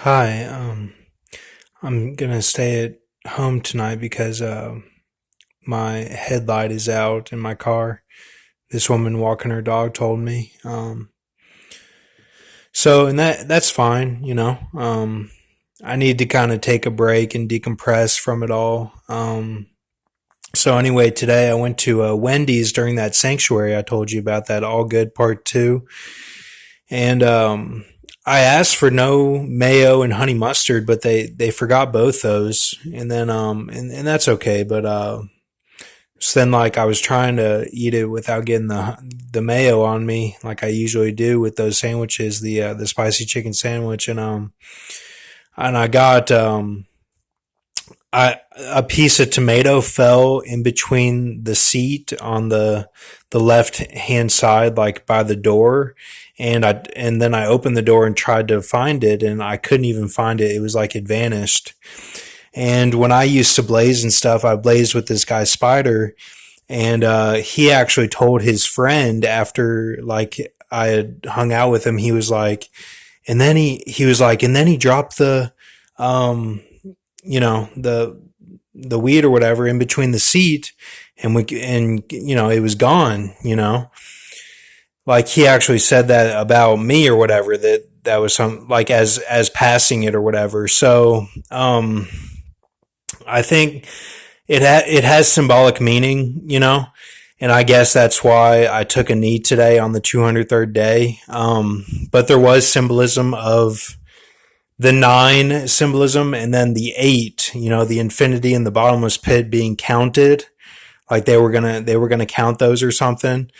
Hi, I'm gonna stay at home tonight because my headlight is out in my car. This woman walking her dog told me. And that's fine, you know. I need to kind of take a break and decompress from it all. So anyway, today I went to Wendy's during that sanctuary I told you about, that All Good Part Two, and I asked for no mayo and honey mustard, but they forgot both those, and that's okay. But so then, like, I was trying to eat it without getting the mayo on me, like I usually do with those sandwiches, the spicy chicken sandwich, and I got I a piece of tomato fell in between the seat on the left hand side, like by the door, and then I opened the door and tried to find it, and I couldn't even find it. It was like it vanished. And when I used to blaze and stuff, I blazed with this guy Spider, and he actually told his friend after, like, I had hung out with him. He was like, and then he was like, and then he dropped um the weed or whatever in between the seat, and it was gone. Like, he actually said that about me or whatever, that was some, like, as passing it or whatever. So I think it has symbolic meaning, and I guess that's why I took a knee today on the 203rd day. But there was symbolism of the nine symbolism, and then the eight, the infinity and the bottomless pit being counted, like they were gonna count those or something.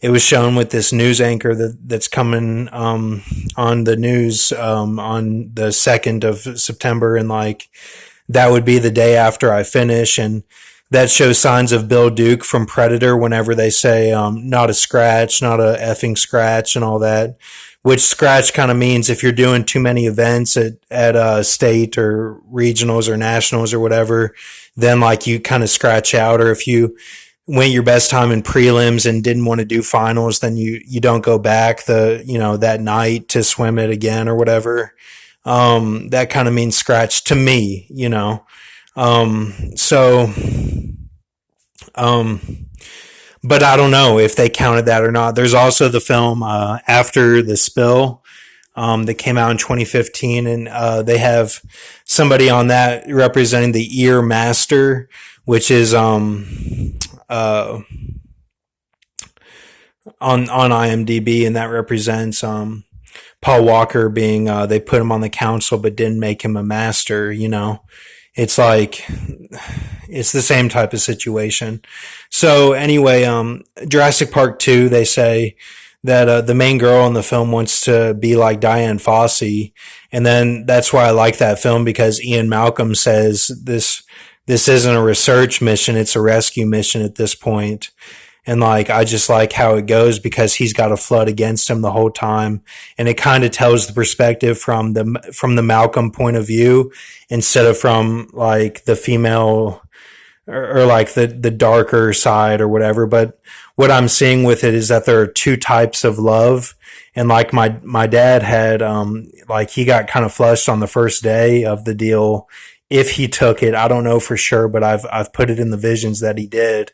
It was shown with this news anchor that's coming on the news on the 2nd of September, and, like, that would be the day after I finish, and that shows signs of Bill Duke from Predator whenever they say not a scratch, not a effing scratch, and all that. Which scratch kind of means if you're doing too many events at state or regionals or nationals or whatever, then, like, you kind of scratch out. Or if you went your best time in prelims and didn't want to do finals, then you don't go back that night to swim it again or whatever. That kind of means scratch to me. So um, but I don't know if they counted that or not. There's also the film After the Spill, that came out in 2015, and they have somebody on that representing the ear master, which is on IMDb, and that represents Paul Walker being, they put him on the council but didn't make him a master. It's like, it's the same type of situation. So anyway, Jurassic Park 2, they say that the main girl in the film wants to be like Diane Fossey, and then that's why I like that film, because Ian Malcolm says this isn't a research mission, it's a rescue mission at this point. And, like, I just like how it goes because he's got a flood against him the whole time, and it kind of tells the perspective from the Malcolm point of view, instead of from, like, the female, or like the darker side or whatever. But what I'm seeing with it is that there are two types of love, and, like, my dad had like, he got kind of flushed on the first day of the deal. If he took it, I don't know for sure, but I've put it in the visions that he did,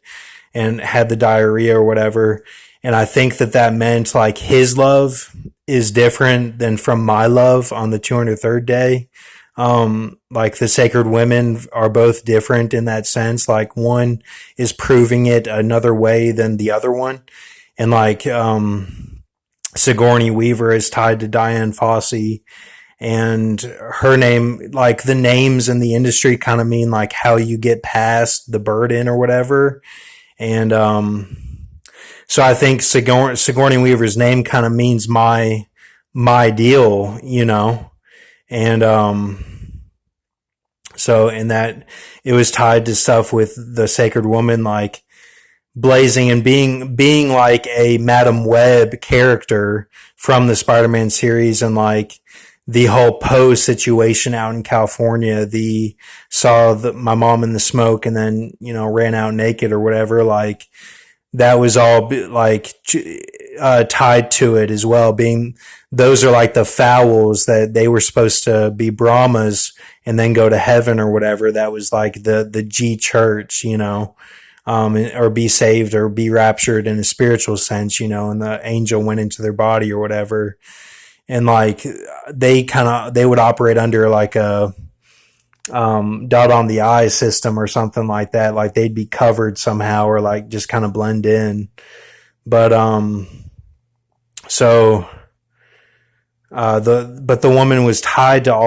and had the diarrhea or whatever. And I think that meant, like, his love is different than from my love on the 203rd day. Like, the sacred women are both different in that sense. Like, one is proving it another way than the other one. And, like, Sigourney Weaver is tied to Diane Fossey, and her name, like, the names in the industry kind of mean, like, how you get past the burden or whatever. And so I think Sigourney Weaver's name kind of means my deal. And so in that, it was tied to stuff with the sacred woman, like, blazing and being like a Madam Web character from the Spider-Man series, and, like, the whole Poe situation out in California, saw my mom in the smoke and then, ran out naked or whatever. Like, that was all, like, tied to it as well, being those are like the fowls that they were supposed to be Brahmas and then go to heaven or whatever. That was like the G church, or be saved or be raptured in a spiritual sense, and the angel went into their body or whatever. And like they would operate under like a dot on the I system or something like that. Like they'd be covered somehow or like just kind of blend in. But so the woman was tied to all